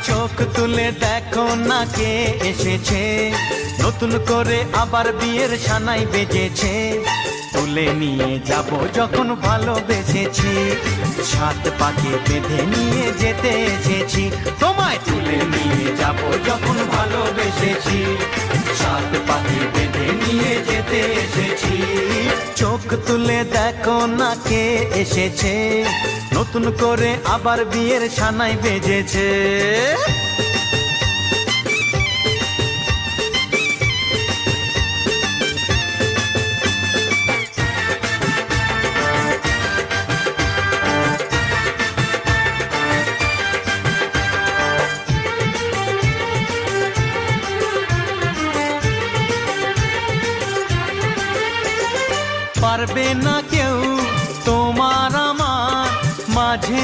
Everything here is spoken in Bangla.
চোখ তুলে দেখো না কে এসেছে, নতুন করে আবার বিয়ের সানাই বেজেছে। তুলে নিয়ে যাব যখন ভালোবেসেছি, সাত পাকে বেঁধে নিয়ে যেতে এসেছি। তোমায় তুলে নিয়ে যাব যখন ভালোবেসেছি, সাত পাকে বেঁধে নিয়ে যেতে এসেছি। চোখ তুলে দেখো না কে এসেছে, নতুন করে আবার বিয়ের সানাই বেজেছে। পারবে না কেউ তোমার আমার মাঝে